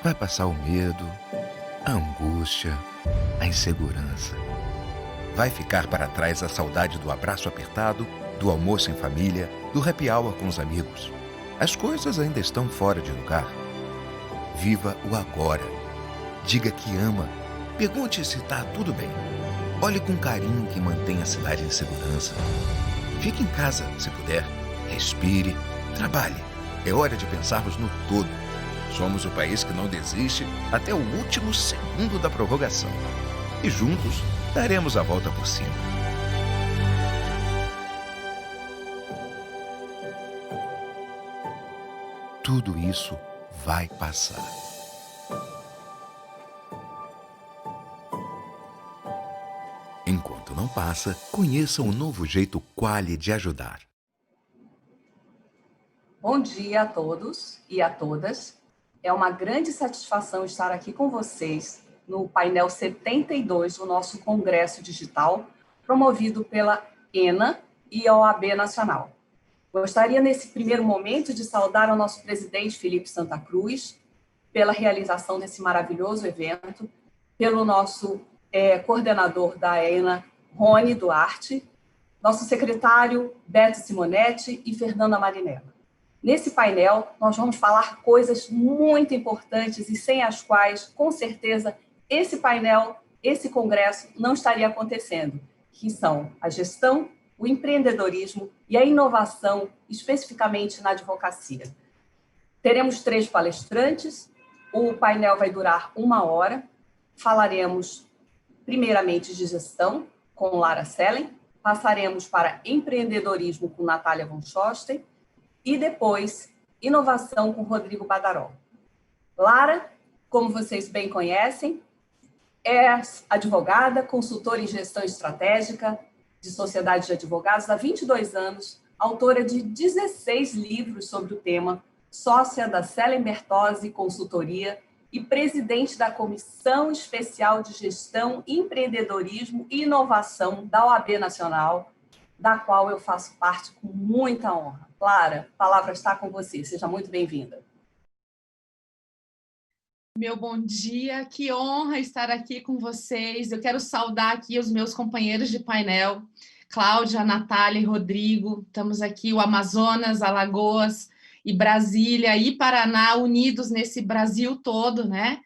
Vai passar o medo, a angústia, a insegurança. Vai ficar para trás a saudade do abraço apertado, do almoço em família, do happy hour com os amigos. As coisas ainda estão fora de lugar. Viva o agora. Diga que ama. Pergunte se está tudo bem. Olhe com carinho quem mantém a cidade em segurança. Fique em casa, se puder. Respire. Trabalhe. É hora de pensarmos no todo. Somos o país que não desiste até o último segundo da prorrogação. E juntos daremos a volta por cima. Tudo isso vai passar. Enquanto não passa, conheça o novo jeito Quali de ajudar. Bom dia a todos e a todas. É uma grande satisfação estar aqui com vocês no painel 72 do nosso Congresso Digital, promovido pela ENA e a OAB Nacional. Gostaria, nesse primeiro momento, de saudar ao nosso presidente Felipe Santa Cruz pela realização desse maravilhoso evento, pelo nosso coordenador da ENA, Rony Duarte, nosso secretário Beto Simonetti e Fernanda Marinella. Nesse painel, nós vamos falar coisas muito importantes e sem as quais, com certeza, esse painel, esse congresso não estaria acontecendo, que são a gestão, o empreendedorismo e a inovação, especificamente na advocacia. Teremos 3 palestrantes, o painel vai durar 1 hora, falaremos primeiramente de gestão, com Lara Sellen, passaremos para empreendedorismo com Natália von Schosten, e depois, inovação com Rodrigo Badaró. Lara, como vocês bem conhecem, é advogada, consultora em gestão estratégica de sociedades de advogados há 22 anos, autora de 16 livros sobre o tema, sócia da Sellen Bertozzi Consultoria e presidente da Comissão Especial de Gestão, Empreendedorismo e Inovação da OAB Nacional, da qual eu faço parte com muita honra. Lara, a palavra está com você. Seja muito bem-vinda. Meu bom dia, que honra estar aqui com vocês. Eu quero saudar aqui os meus companheiros de painel, Cláudia, Natália e Rodrigo. Estamos aqui, o Amazonas, Alagoas e Brasília e Paraná unidos nesse Brasil todo, né?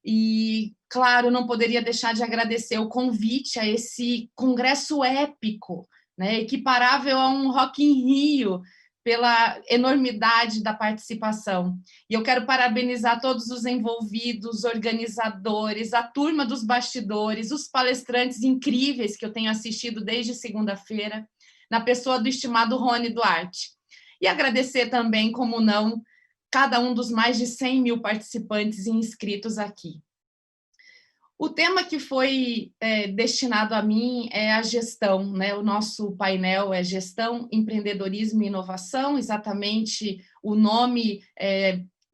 E, claro, não poderia deixar de agradecer o convite a esse congresso épico, né? Equiparável a um Rock in Rio, pela enormidade da participação. E eu quero parabenizar todos os envolvidos, organizadores, a turma dos bastidores, os palestrantes incríveis que eu tenho assistido desde segunda-feira, na pessoa do estimado Rony Duarte. E agradecer também, como não, cada um dos mais de 100 mil participantes e inscritos aqui. O tema que foi destinado a mim é a gestão, né? O nosso painel é Gestão, Empreendedorismo e Inovação, exatamente o nome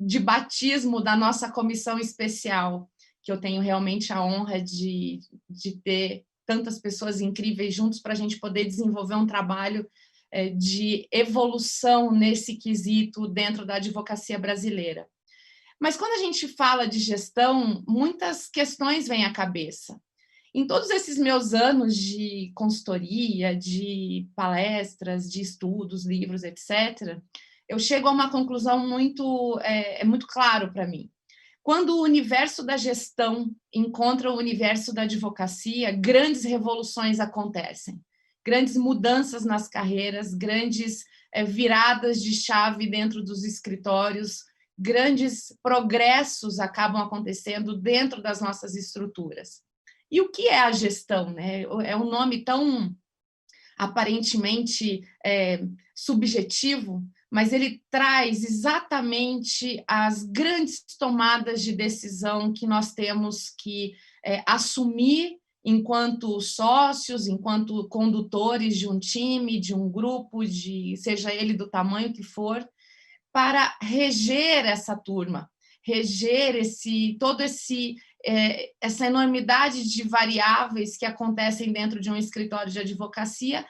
de batismo da nossa comissão especial, que eu tenho realmente a honra de ter tantas pessoas incríveis juntos para a gente poder desenvolver um trabalho de evolução nesse quesito dentro da advocacia brasileira. Mas quando a gente fala de gestão, muitas questões vêm à cabeça. Em todos esses meus anos de consultoria, de palestras, de estudos, livros, etc., eu chego a uma conclusão muito claro para mim. Quando o universo da gestão encontra o universo da advocacia, grandes revoluções acontecem, grandes mudanças nas carreiras, grandes viradas de chave dentro dos escritórios, grandes progressos acabam acontecendo dentro das nossas estruturas. E o que é a gestão, né? É um nome tão aparentemente subjetivo, mas ele traz exatamente as grandes tomadas de decisão que nós temos que assumir enquanto sócios, enquanto condutores de um time, de um grupo, seja ele do tamanho que for, para reger essa turma, reger essa enormidade de variáveis que acontecem dentro de um escritório de advocacia,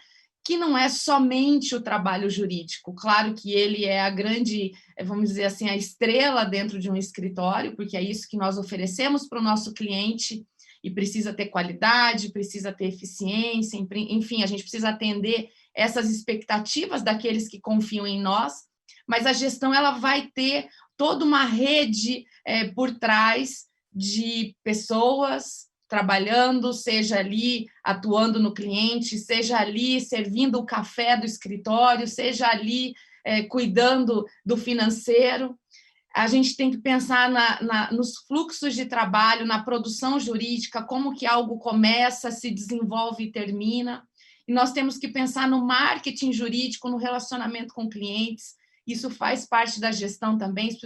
que não é somente o trabalho jurídico. Claro que ele é a grande, vamos dizer assim, a estrela dentro de um escritório, porque é isso que nós oferecemos para o nosso cliente, e precisa ter qualidade, precisa ter eficiência, enfim, a gente precisa atender essas expectativas daqueles que confiam em nós, mas a gestão ela vai ter toda uma rede por trás de pessoas trabalhando, seja ali atuando no cliente, seja ali servindo o café do escritório, seja ali cuidando do financeiro. A gente tem que pensar nos fluxos de trabalho, na produção jurídica, como que algo começa, se desenvolve e termina. E nós temos que pensar no marketing jurídico, no relacionamento com clientes. Isso faz parte da gestão também,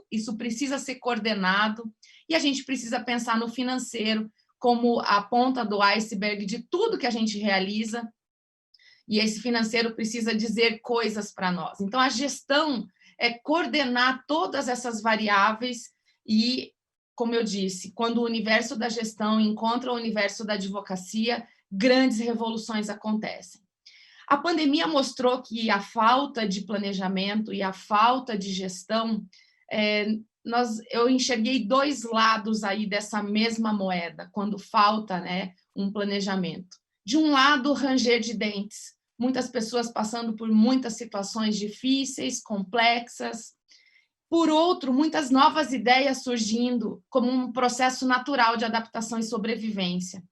isso precisa ser coordenado. E a gente precisa pensar no financeiro como a ponta do iceberg de tudo que a gente realiza. E esse financeiro precisa dizer coisas para nós. Então, a gestão é coordenar todas essas variáveis e, como eu disse, quando o universo da gestão encontra o universo da advocacia, grandes revoluções acontecem. A pandemia mostrou que a falta de planejamento e a falta de gestão, eu enxerguei dois lados aí dessa mesma moeda, quando falta, né, um planejamento. De um lado, ranger de dentes, muitas pessoas passando por muitas situações difíceis, complexas. Por outro, muitas novas ideias surgindo como um processo natural de adaptação e sobrevivência.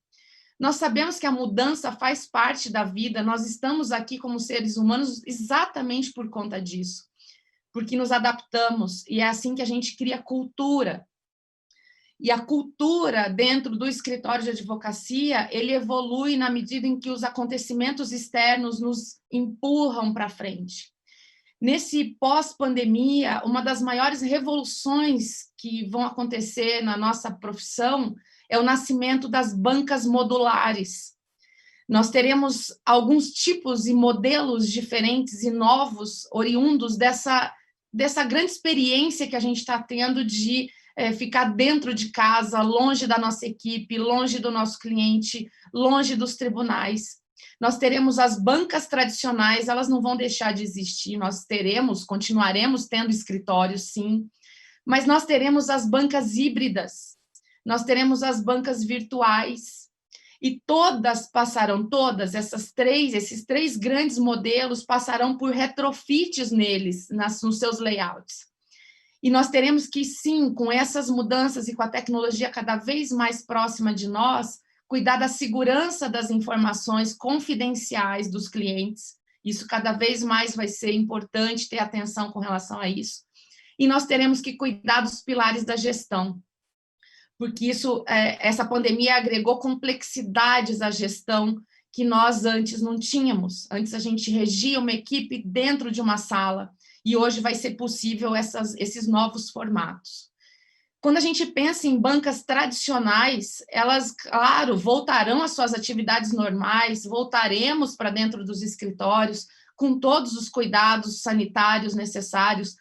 Nós sabemos que a mudança faz parte da vida, nós estamos aqui como seres humanos exatamente por conta disso, porque nos adaptamos, e é assim que a gente cria cultura. E a cultura dentro do escritório de advocacia, ele evolui na medida em que os acontecimentos externos nos empurram para frente. Nesse pós-pandemia, uma das maiores revoluções que vão acontecer na nossa profissão é o nascimento das bancas modulares. Nós teremos alguns tipos e modelos diferentes e novos, oriundos dessa grande experiência que a gente está tendo de ficar dentro de casa, longe da nossa equipe, longe do nosso cliente, longe dos tribunais. Nós teremos as bancas tradicionais, elas não vão deixar de existir, continuaremos tendo escritórios, sim, mas nós teremos as bancas híbridas, nós teremos as bancas virtuais, e esses três grandes modelos passarão por retrofits neles, nos seus layouts. E nós teremos que, sim, com essas mudanças e com a tecnologia cada vez mais próxima de nós, cuidar da segurança das informações confidenciais dos clientes. Isso cada vez mais vai ser importante ter atenção com relação a isso. E nós teremos que cuidar dos pilares da gestão, porque essa pandemia agregou complexidades à gestão que nós antes não tínhamos. Antes a gente regia uma equipe dentro de uma sala, e hoje vai ser possível esses novos formatos. Quando a gente pensa em bancas tradicionais, elas, claro, voltarão às suas atividades normais, voltaremos para dentro dos escritórios, com todos os cuidados sanitários necessários,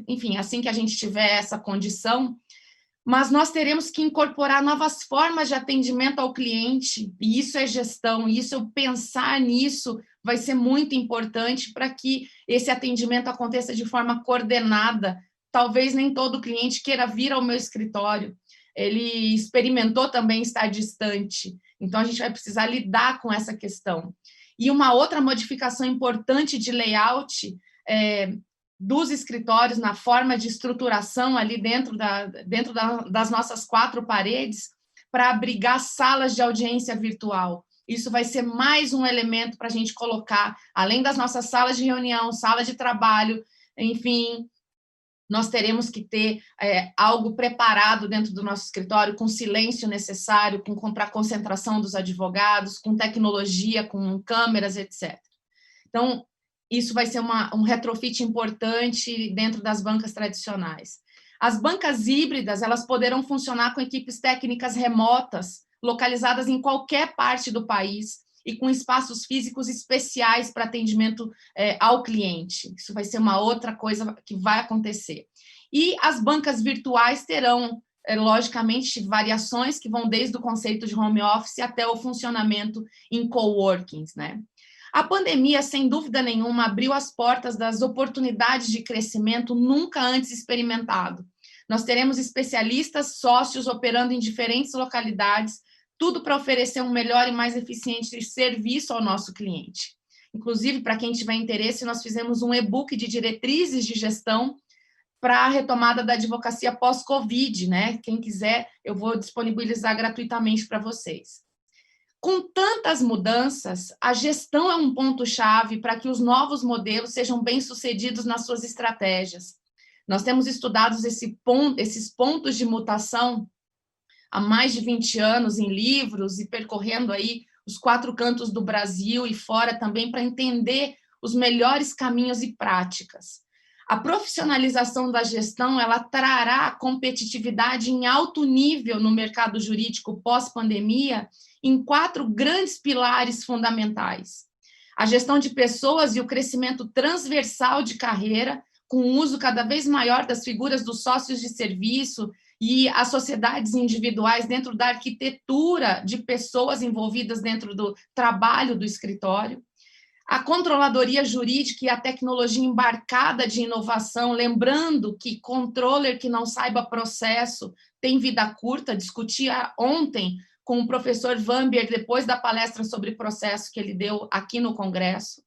enfim, assim que a gente tiver essa condição, mas nós teremos que incorporar novas formas de atendimento ao cliente, e isso é gestão, pensar nisso vai ser muito importante para que esse atendimento aconteça de forma coordenada. Talvez nem todo cliente queira vir ao meu escritório, ele experimentou também estar distante, então a gente vai precisar lidar com essa questão. E uma outra modificação importante de layout dos escritórios, na forma de estruturação ali dentro das nossas quatro paredes, para abrigar salas de audiência virtual. Isso vai ser mais um elemento para a gente colocar, além das nossas salas de reunião, sala de trabalho, enfim, nós teremos que ter algo preparado dentro do nosso escritório, com silêncio necessário, para a concentração dos advogados, com tecnologia, com câmeras, etc. Então, isso vai ser um retrofit importante dentro das bancas tradicionais. As bancas híbridas, elas poderão funcionar com equipes técnicas remotas, localizadas em qualquer parte do país e com espaços físicos especiais para atendimento ao cliente. Isso vai ser uma outra coisa que vai acontecer. E as bancas virtuais terão logicamente, variações que vão desde o conceito de home office até o funcionamento em coworkings, né? A pandemia, sem dúvida nenhuma, abriu as portas das oportunidades de crescimento nunca antes experimentado. Nós teremos especialistas, sócios operando em diferentes localidades, tudo para oferecer um melhor e mais eficiente serviço ao nosso cliente. Inclusive, para quem tiver interesse, nós fizemos um e-book de diretrizes de gestão para a retomada da advocacia pós-Covid, né? Quem quiser, eu vou disponibilizar gratuitamente para vocês. Com tantas mudanças, a gestão é um ponto-chave para que os novos modelos sejam bem-sucedidos nas suas estratégias. Nós temos estudado esses pontos de mutação há mais de 20 anos em livros e percorrendo aí os 4 cantos do Brasil e fora também para entender os melhores caminhos e práticas. A profissionalização da gestão, ela trará competitividade em alto nível no mercado jurídico pós-pandemia em 4 grandes pilares fundamentais. A gestão de pessoas e o crescimento transversal de carreira, com o uso cada vez maior das figuras dos sócios de serviço e as sociedades individuais dentro da arquitetura de pessoas envolvidas dentro do trabalho do escritório. A controladoria jurídica e a tecnologia embarcada de inovação, lembrando que controller que não saiba processo tem vida curta, discutia ontem com o professor Vambier, depois da palestra sobre processo que ele deu aqui no Congresso.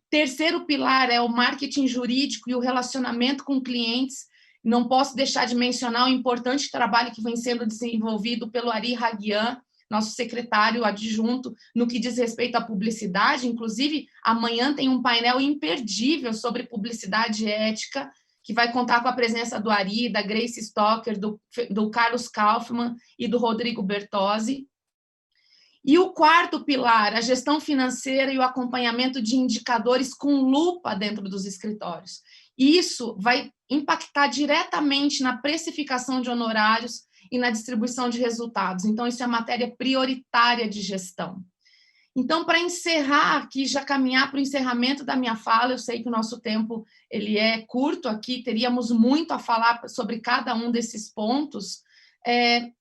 Terceiro pilar é o marketing jurídico e o relacionamento com clientes. Não posso deixar de mencionar o importante trabalho que vem sendo desenvolvido pelo Ari Hagian, nosso secretário adjunto, no que diz respeito à publicidade. Inclusive, amanhã tem um painel imperdível sobre publicidade ética, que vai contar com a presença do Ari, da Grace Stocker, do Carlos Kaufmann e do Rodrigo Bertozzi. E o quarto pilar, a gestão financeira e o acompanhamento de indicadores com lupa dentro dos escritórios. Isso vai impactar diretamente na precificação de honorários e na distribuição de resultados. Então, isso é matéria prioritária de gestão. Então, para encerrar aqui, já caminhar para o encerramento da minha fala, eu sei que o nosso tempo ele é curto aqui, teríamos muito a falar sobre cada um desses pontos.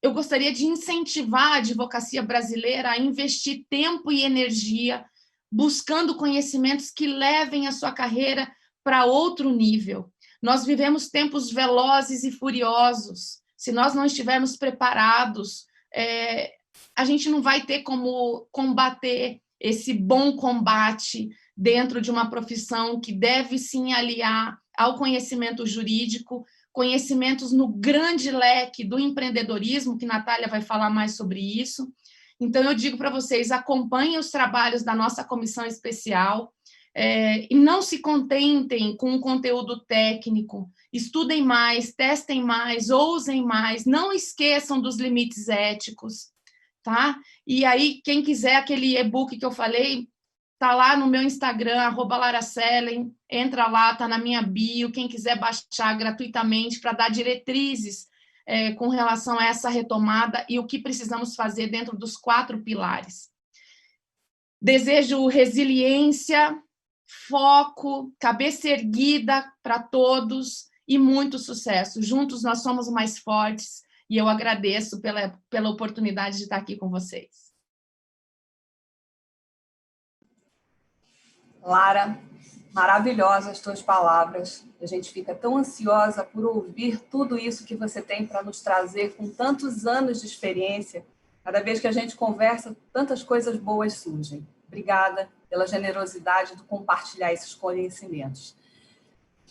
Eu gostaria de incentivar a advocacia brasileira a investir tempo e energia buscando conhecimentos que levem a sua carreira para outro nível. Nós vivemos tempos velozes e furiosos. Se nós não estivermos preparados, a gente não vai ter como combater esse bom combate dentro de uma profissão que deve sim aliar ao conhecimento jurídico, conhecimentos no grande leque do empreendedorismo, que Natália vai falar mais sobre isso. Então, eu digo para vocês, acompanhem os trabalhos da nossa comissão especial e não se contentem com um conteúdo técnico, estudem mais, testem mais, ousem mais, não esqueçam dos limites éticos, tá? E aí, quem quiser aquele e-book que eu falei, está lá no meu Instagram, @larasellen, entra lá, está na minha bio, quem quiser baixar gratuitamente para dar diretrizes com relação a essa retomada e o que precisamos fazer dentro dos 4 pilares. Desejo resiliência, foco, cabeça erguida para todos e muito sucesso. Juntos nós somos mais fortes e eu agradeço pela oportunidade de estar aqui com vocês. Lara, maravilhosas as tuas palavras. A gente fica tão ansiosa por ouvir tudo isso que você tem para nos trazer com tantos anos de experiência. Cada vez que a gente conversa, tantas coisas boas surgem. Obrigada pela generosidade de compartilhar esses conhecimentos.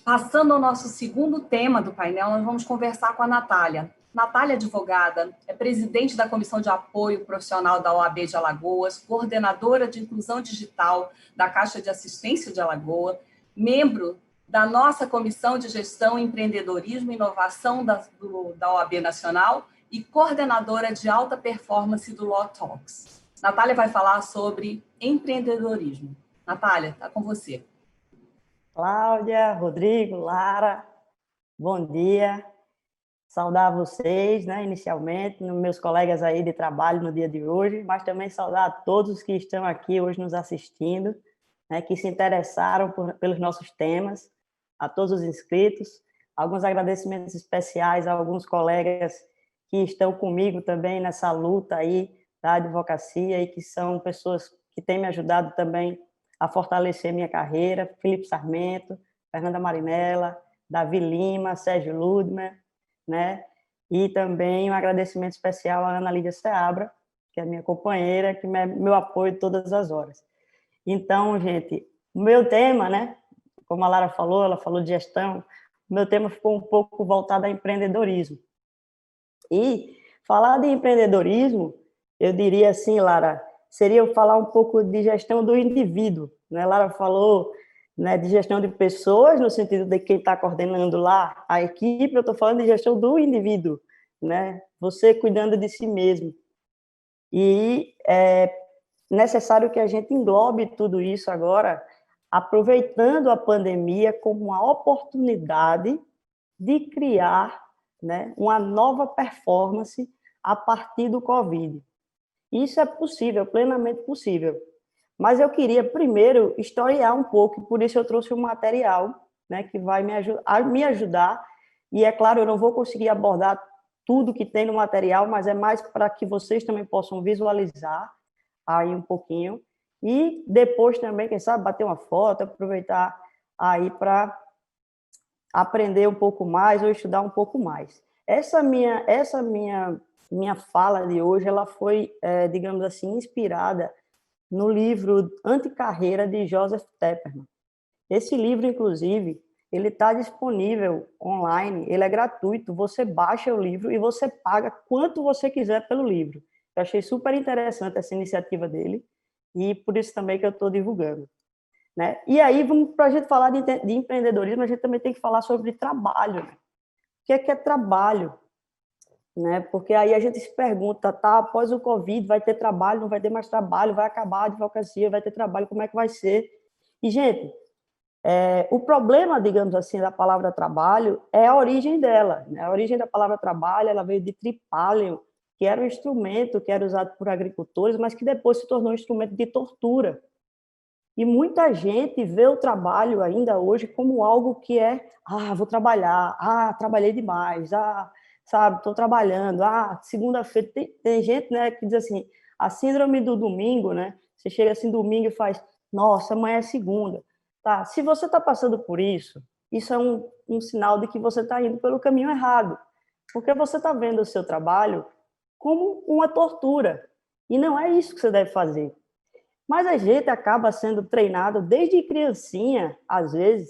Passando ao nosso segundo tema do painel, nós vamos conversar com a Natália. Natália, advogada, é presidente da Comissão de Apoio Profissional da OAB de Alagoas, coordenadora de Inclusão Digital da Caixa de Assistência de Alagoas, membro da nossa Comissão de Gestão, Empreendedorismo e Inovação da OAB Nacional e coordenadora de alta performance do Law Talks. Natália vai falar sobre empreendedorismo. Natália, está com você. Cláudia, Rodrigo, Lara, bom dia. Saudar vocês, né, inicialmente, meus colegas aí de trabalho no dia de hoje, mas também saudar a todos que estão aqui hoje nos assistindo, né, que se interessaram pelos nossos temas, a todos os inscritos, alguns agradecimentos especiais a alguns colegas que estão comigo também nessa luta aí da advocacia e que são pessoas que têm me ajudado também a fortalecer minha carreira, Felipe Sarmento, Fernanda Marinella, Davi Lima, Sérgio Ludmer, né? E também um agradecimento especial à Ana Lídia Seabra, que é minha companheira, que é meu apoio todas as horas. Então, gente, o meu tema, né? Como a Lara falou, ela falou de gestão, o meu tema ficou um pouco voltado ao empreendedorismo. E falar de empreendedorismo, eu diria assim, Lara, seria falar um pouco de gestão do indivíduo, né? Lara falou, né, de gestão de pessoas, no sentido de quem está coordenando lá a equipe, eu estou falando de gestão do indivíduo, né? Você cuidando de si mesmo. E é necessário que a gente englobe tudo isso agora, aproveitando a pandemia como uma oportunidade de criar, né, uma nova performance a partir do Covid. Isso é possível, plenamente possível. Mas eu queria primeiro historiar um pouco, por isso eu trouxe um material, né, que vai me ajudar. E é claro, eu não vou conseguir abordar tudo que tem no material, mas é mais para que vocês também possam visualizar aí um pouquinho. E depois também, quem sabe, bater uma foto, aproveitar aí para aprender um pouco mais ou estudar um pouco mais. Essa minha fala de hoje, ela foi, digamos assim, inspirada no livro Anticarreira, de Joseph Tepperman. Esse livro, inclusive, ele está disponível online, ele é gratuito, você baixa o livro e você paga quanto você quiser pelo livro. Eu achei super interessante essa iniciativa dele e por isso também que eu estou divulgando. Né? E aí, para a gente falar de empreendedorismo, a gente também tem que falar sobre trabalho. Né? O que é trabalho? Né? Porque aí a gente se pergunta, tá, após o Covid, vai ter trabalho, não vai ter mais trabalho, vai acabar a advocacia, vai ter trabalho, como é que vai ser? E, gente, o problema, digamos assim, da palavra trabalho é a origem dela. Né? A origem da palavra trabalho, ela veio de tripalium, que era um instrumento que era usado por agricultores, mas que depois se tornou um instrumento de tortura. E muita gente vê o trabalho ainda hoje como algo que vou trabalhar, trabalhei demais, sabe, estou trabalhando, segunda-feira. Tem gente, né, que diz assim, a síndrome do domingo, né? Você chega assim domingo e faz, nossa, amanhã é segunda. Tá, se você está passando por isso é um sinal de que você está indo pelo caminho errado, porque você está vendo o seu trabalho como uma tortura, e não é isso que você deve fazer. Mas a gente acaba sendo treinado desde criancinha, às vezes,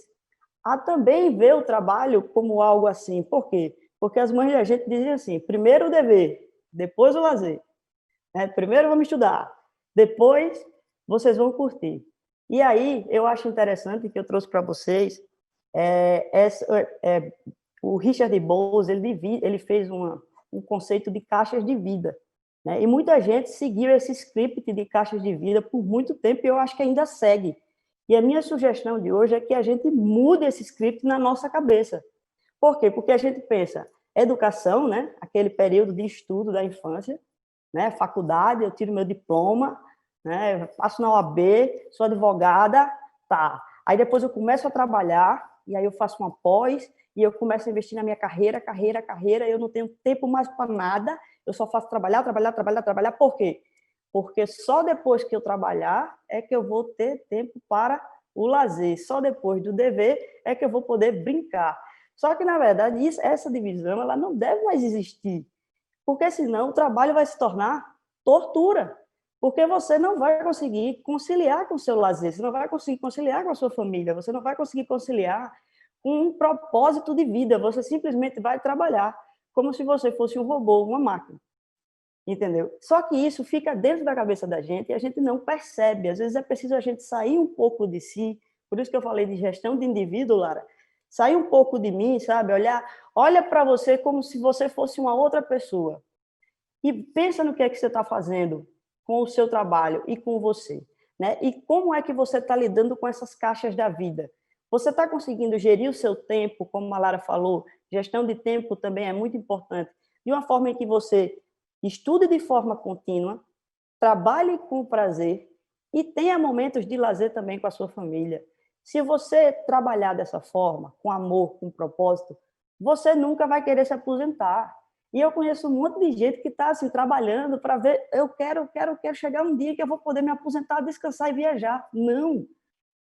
a também ver o trabalho como algo assim. Por quê? Porque as mães da gente diziam assim, primeiro o dever, depois o lazer. Né? Primeiro vamos estudar, depois vocês vão curtir. E aí, eu acho interessante que eu trouxe para vocês, o Richard Bowles, ele fez um conceito de caixas de vida. Né? E muita gente seguiu esse script de caixas de vida por muito tempo e eu acho que ainda segue. E a minha sugestão de hoje é que a gente mude esse script na nossa cabeça. Por quê? Porque a gente pensa, educação, né? Aquele período de estudo da infância, né? Faculdade, eu tiro meu diploma, né? Passo na OAB, sou advogada, tá. Aí depois eu começo a trabalhar, e aí eu faço uma pós, e eu começo a investir na minha carreira, eu não tenho tempo mais para nada, eu só faço trabalhar. Por quê? Porque só depois que eu trabalhar é que eu vou ter tempo para o lazer. Só depois do dever é que eu vou poder brincar. Só que, na verdade, essa divisão ela não deve mais existir. Porque senão o trabalho vai se tornar tortura. Porque você não vai conseguir conciliar com o seu lazer, você não vai conseguir conciliar com a sua família, você não vai conseguir conciliar com um propósito de vida. Você simplesmente vai trabalhar como se você fosse um robô, uma máquina. Entendeu? Só que isso fica dentro da cabeça da gente e a gente não percebe. Às vezes é preciso a gente sair um pouco de si. Por isso que eu falei de gestão de indivíduo, Lara. Sair um pouco de mim, sabe? Olha para você como se você fosse uma outra pessoa. E pensa no que é que você está fazendo com o seu trabalho e com você. Né? E como é que você está lidando com essas caixas da vida? Você está conseguindo gerir o seu tempo, como a Lara falou, gestão de tempo também é muito importante, de uma forma em que você estude de forma contínua, trabalhe com prazer e tenha momentos de lazer também com a sua família. Se você trabalhar dessa forma, com amor, com propósito, você nunca vai querer se aposentar. E eu conheço um monte de gente que está assim, trabalhando para ver, eu quero chegar um dia que eu vou poder me aposentar, descansar e viajar. Não,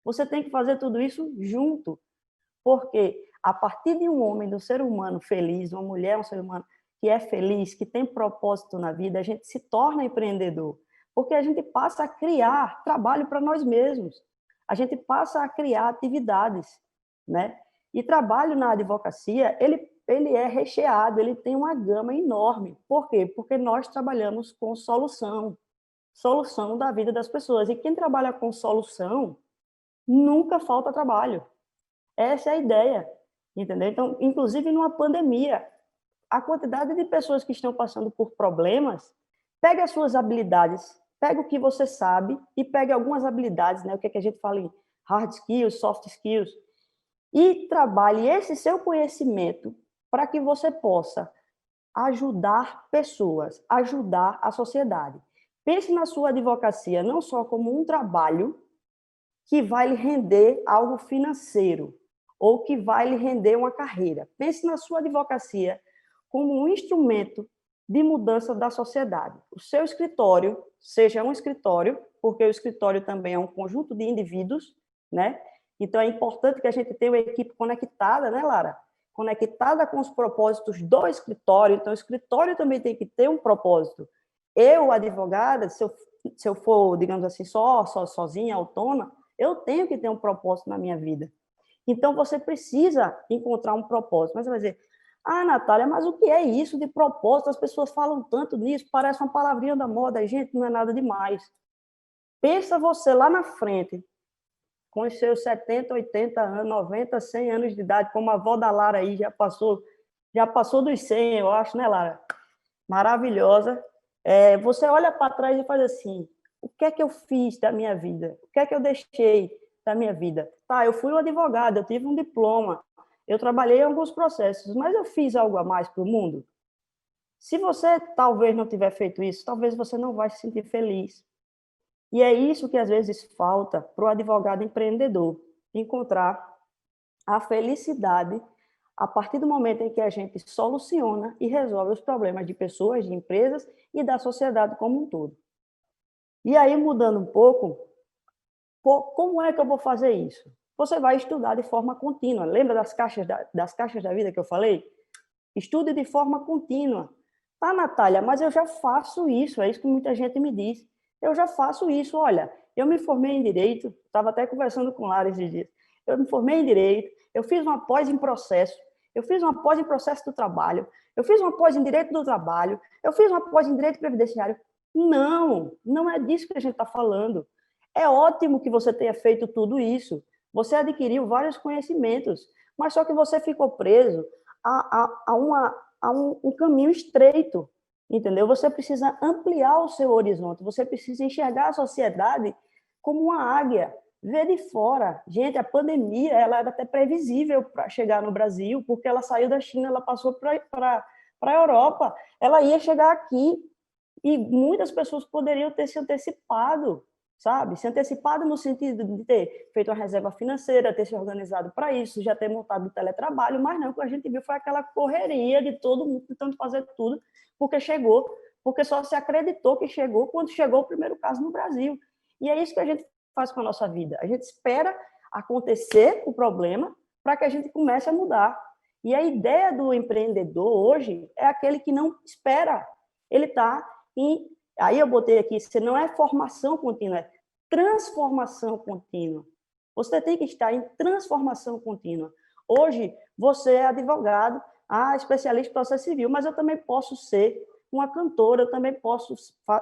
você tem que fazer tudo isso junto, porque a partir de um homem, do ser humano feliz, uma mulher, um ser humano que é feliz, que tem propósito na vida, a gente se torna empreendedor, porque a gente passa a criar trabalho para nós mesmos, a gente passa a criar atividades, né? E trabalho na advocacia, ele é recheado, ele tem uma gama enorme. Por quê? Porque nós trabalhamos com solução da vida das pessoas. E quem trabalha com solução, nunca falta trabalho. Essa é a ideia, entendeu? Então, inclusive numa pandemia, a quantidade de pessoas que estão passando por problemas, pega as suas habilidades, pega o que você sabe e pega algumas habilidades, né? O que é que a gente fala em hard skills, soft skills, e trabalhe esse seu conhecimento para que você possa ajudar pessoas, ajudar a sociedade. Pense na sua advocacia não só como um trabalho que vai lhe render algo financeiro ou que vai lhe render uma carreira. Pense na sua advocacia como um instrumento de mudança da sociedade. O seu escritório seja um escritório, porque o escritório também é um conjunto de indivíduos, né? Então é importante que a gente tenha uma equipe conectada, né, Lara? Conectada com os propósitos do escritório. Então o escritório também tem que ter um propósito. Eu, advogada, se eu for, digamos assim, sozinha, autônoma, eu tenho que ter um propósito na minha vida. Então, você precisa encontrar um propósito. Mas você vai dizer, Natália, mas o que é isso de propósito? As pessoas falam tanto nisso, parece uma palavrinha da moda. Gente, não é nada demais. Pensa você lá na frente, com os seus 70, 80 anos, 90, 100 anos de idade, como a avó da Lara aí, já passou dos 100, eu acho, né, Lara? Maravilhosa. Você olha para trás e faz assim, o que é que eu fiz da minha vida? O que é que eu deixei da minha vida? Tá, eu fui um advogado, eu tive um diploma, eu trabalhei em alguns processos, mas eu fiz algo a mais para o mundo? Se você talvez não tiver feito isso, talvez você não vai se sentir feliz. E é isso que às vezes falta para o advogado empreendedor, encontrar a felicidade a partir do momento em que a gente soluciona e resolve os problemas de pessoas, de empresas e da sociedade como um todo. E aí, mudando um pouco, como é que eu vou fazer isso? Você vai estudar de forma contínua. Lembra das caixas da vida que eu falei? Estude de forma contínua. Tá, Natália, mas eu já faço isso, é isso que muita gente me diz. Eu já faço isso, olha, eu me formei em Direito, estava até conversando com Lara esses dias, eu me formei em Direito, eu fiz uma pós em Processo, eu fiz uma pós em Processo do Trabalho, eu fiz uma pós em Direito do Trabalho, eu fiz uma pós em Direito Previdenciário. Não, não é disso que a gente está falando. É ótimo que você tenha feito tudo isso, você adquiriu vários conhecimentos, mas só que você ficou preso a um caminho estreito, entendeu? Você precisa ampliar o seu horizonte, você precisa enxergar a sociedade como uma águia, ver de fora. Gente, a pandemia ela era até previsível para chegar no Brasil, porque ela saiu da China, ela passou para a Europa, ela ia chegar aqui, e muitas pessoas poderiam ter se antecipado, sabe? Se antecipado no sentido de ter feito uma reserva financeira, ter se organizado para isso, já ter montado o teletrabalho, mas não, o que a gente viu foi aquela correria de todo mundo tentando fazer tudo, porque só se acreditou que chegou quando chegou o primeiro caso no Brasil. E é isso que a gente faz com a nossa vida. A gente espera acontecer o problema para que a gente comece a mudar. E a ideia do empreendedor hoje é aquele que não espera. Ele está em... Aí eu botei aqui, se não é formação contínua, é transformação contínua. Você tem que estar em transformação contínua. Hoje, você é advogado, especialista em processo civil, mas eu também posso ser uma cantora, eu também posso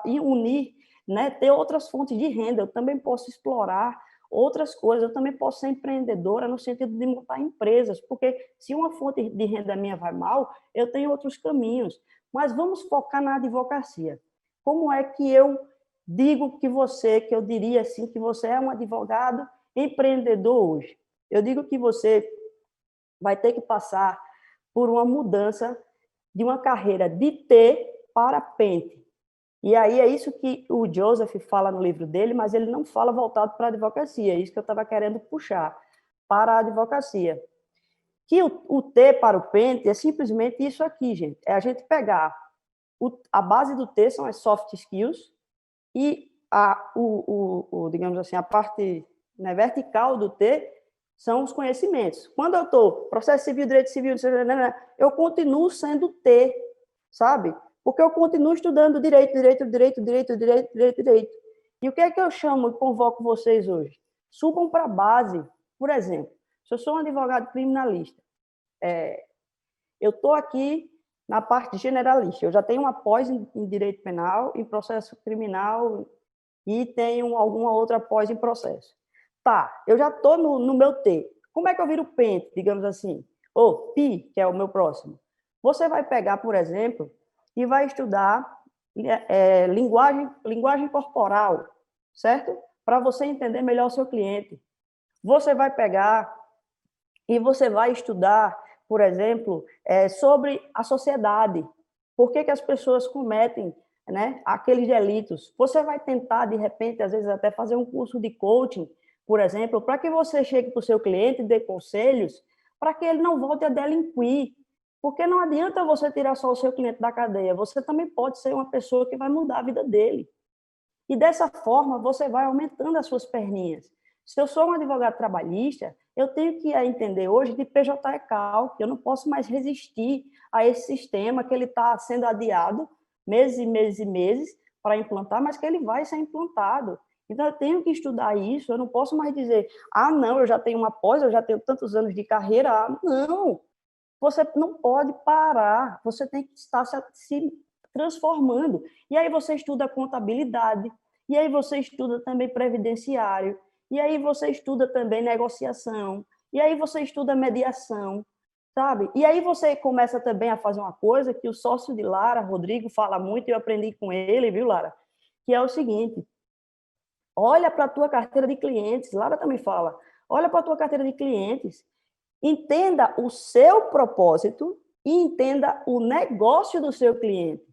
unir, né, ter outras fontes de renda, eu também posso explorar outras coisas, eu também posso ser empreendedora no sentido de montar empresas, porque se uma fonte de renda minha vai mal, eu tenho outros caminhos. Mas vamos focar na advocacia. Como é que eu digo que eu diria assim, que você é um advogado empreendedor hoje? Eu digo que você vai ter que passar por uma mudança de uma carreira de T para Pente. E aí é isso que o Joseph fala no livro dele, mas ele não fala voltado para a advocacia, é isso que eu estava querendo puxar para a advocacia. Que o T para o PENT é simplesmente isso aqui, gente. É a gente pegar a base do T são as soft skills e digamos assim, a parte, né, vertical do T são os conhecimentos. Quando eu estou processo civil, direito civil, eu continuo sendo T, sabe? Porque eu continuo estudando direito. E o que é que eu chamo e convoco vocês hoje? Subam para a base. Por exemplo, se eu sou um advogado criminalista, eu estou aqui na parte generalista. Eu já tenho uma pós em direito penal, em processo criminal e tenho alguma outra pós em processo. Tá, eu já estou no meu T. Como é que eu viro PENT, digamos assim? Ou PI, que é o meu próximo. Você vai pegar, por exemplo, e vai estudar linguagem corporal, certo? Para você entender melhor o seu cliente. Você vai pegar e você vai estudar, por exemplo, sobre a sociedade. Por que as pessoas cometem, né, aqueles delitos? Você vai tentar, de repente, às vezes até fazer um curso de coaching, por exemplo, para que você chegue para o seu cliente e dê conselhos para que ele não volte a delinquir. Porque não adianta você tirar só o seu cliente da cadeia, você também pode ser uma pessoa que vai mudar a vida dele. E dessa forma, você vai aumentando as suas perninhas. Se eu sou um advogado trabalhista, eu tenho que entender hoje de PJ e CAL, que eu não posso mais resistir a esse sistema que ele está sendo adiado meses e meses e meses para implantar, mas que ele vai ser implantado. Então, eu tenho que estudar isso, eu não posso mais dizer, não, eu já tenho uma pós, eu já tenho tantos anos de carreira. Não, você não pode parar, você tem que estar se transformando. E aí você estuda contabilidade, e aí você estuda também previdenciário, e aí você estuda também negociação, e aí você estuda mediação, sabe? E aí você começa também a fazer uma coisa que o sócio de Lara, Rodrigo, fala muito, e eu aprendi com ele, viu, Lara? Que é o seguinte, olha para a tua carteira de clientes, Lara também fala, olha para a tua carteira de clientes, entenda o seu propósito e entenda o negócio do seu cliente,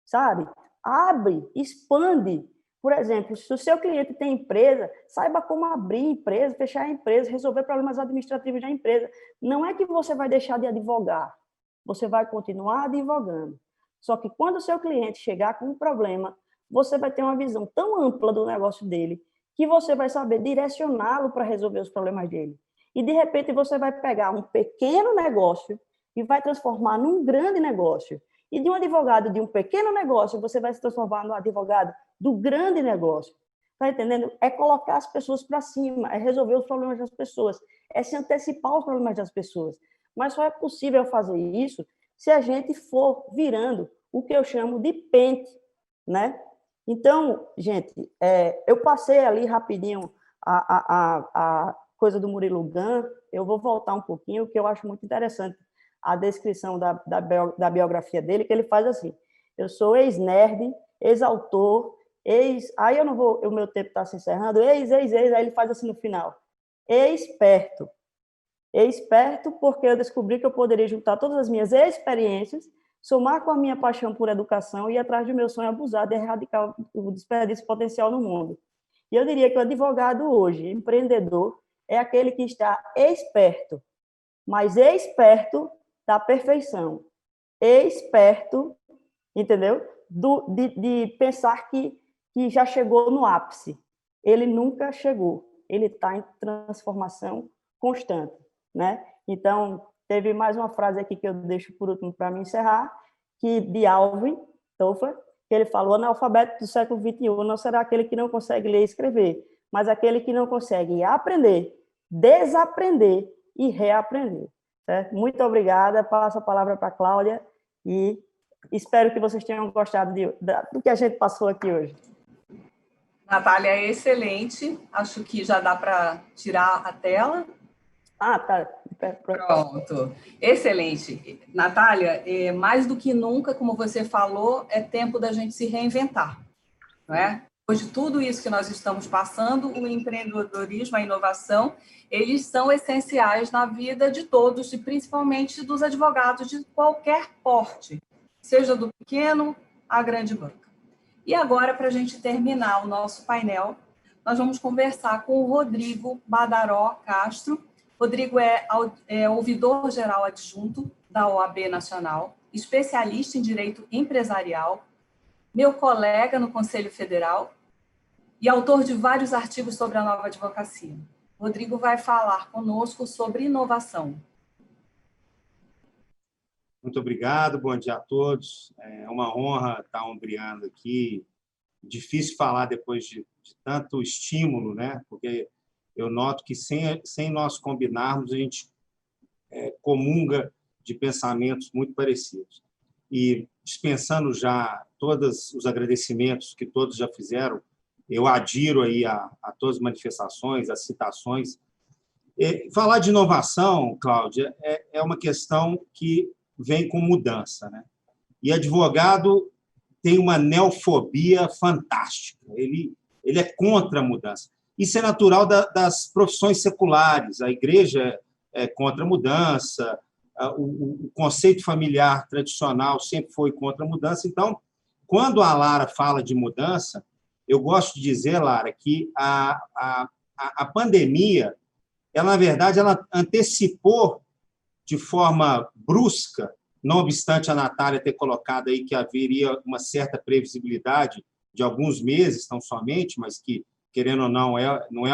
sabe? Abre, expande. Por exemplo, se o seu cliente tem empresa, saiba como abrir empresa, fechar a empresa, resolver problemas administrativos da empresa. Não é que você vai deixar de advogar, você vai continuar advogando. Só que quando o seu cliente chegar com um problema, você vai ter uma visão tão ampla do negócio dele que você vai saber direcioná-lo para resolver os problemas dele. E, de repente, você vai pegar um pequeno negócio e vai transformar num grande negócio. E de um advogado de um pequeno negócio, você vai se transformar no advogado do grande negócio. Está entendendo? É colocar as pessoas para cima, é resolver os problemas das pessoas, é se antecipar os problemas das pessoas. Mas só é possível fazer isso se a gente for virando o que eu chamo de pente, né? Então, gente, eu passei ali rapidinho a coisa do Murilo Gun, eu vou voltar um pouquinho, que eu acho muito interessante a descrição da biografia dele, que ele faz assim, eu sou ex-nerd, ex-autor, aí eu não vou, o meu tempo está se encerrando, aí ele faz assim no final, esperto porque eu descobri que eu poderia juntar todas as minhas experiências, somar com a minha paixão por educação e ir atrás do meu sonho abusado e erradicar o desperdício potencial no mundo. E eu diria que o advogado hoje, empreendedor, é aquele que está esperto, mas esperto da perfeição. Esperto, entendeu? De pensar que já chegou no ápice. Ele nunca chegou. Ele está em transformação constante, né? Então, teve mais uma frase aqui que eu deixo por último para me encerrar, que de Alvin Toffler, que ele falou, o analfabeto do século XXI não será aquele que não consegue ler e escrever, mas aquele que não consegue aprender, desaprender e reaprender. Certo? Muito obrigada, passo a palavra para a Cláudia e espero que vocês tenham gostado do que a gente passou aqui hoje. Natália, é excelente, acho que já dá para tirar a tela. Tá. Pronto, excelente. Natália, mais do que nunca, como você falou, é tempo da gente se reinventar, não é? Depois de tudo isso que nós estamos passando, o empreendedorismo, a inovação, eles são essenciais na vida de todos, e principalmente dos advogados de qualquer porte, seja do pequeno à grande banca. E agora, para a gente terminar o nosso painel, nós vamos conversar com o Rodrigo Badaró Castro, Rodrigo é ouvidor geral adjunto da OAB Nacional, especialista em direito empresarial, meu colega no Conselho Federal e autor de vários artigos sobre a nova advocacia. Rodrigo vai falar conosco sobre inovação. Muito obrigado, bom dia a todos. É uma honra estar ombreando aqui. Difícil falar depois de tanto estímulo, né? Porque eu noto que sem nós combinarmos, a gente comunga de pensamentos muito parecidos. E dispensando já todos os agradecimentos que todos já fizeram, eu adiro aí a todas as manifestações, as citações. Falar de inovação, Cláudia, é uma questão que vem com mudança, né? E advogado tem uma neofobia fantástica. Ele é contra a mudança. Isso é natural das profissões seculares. A igreja é contra a mudança, o conceito familiar tradicional sempre foi contra a mudança. Então, quando a Lara fala de mudança, eu gosto de dizer, Lara, que a pandemia, ela, na verdade, ela antecipou de forma brusca, não obstante a Natália ter colocado aí que haveria uma certa previsibilidade de alguns meses, não somente, mas que, querendo ou não, não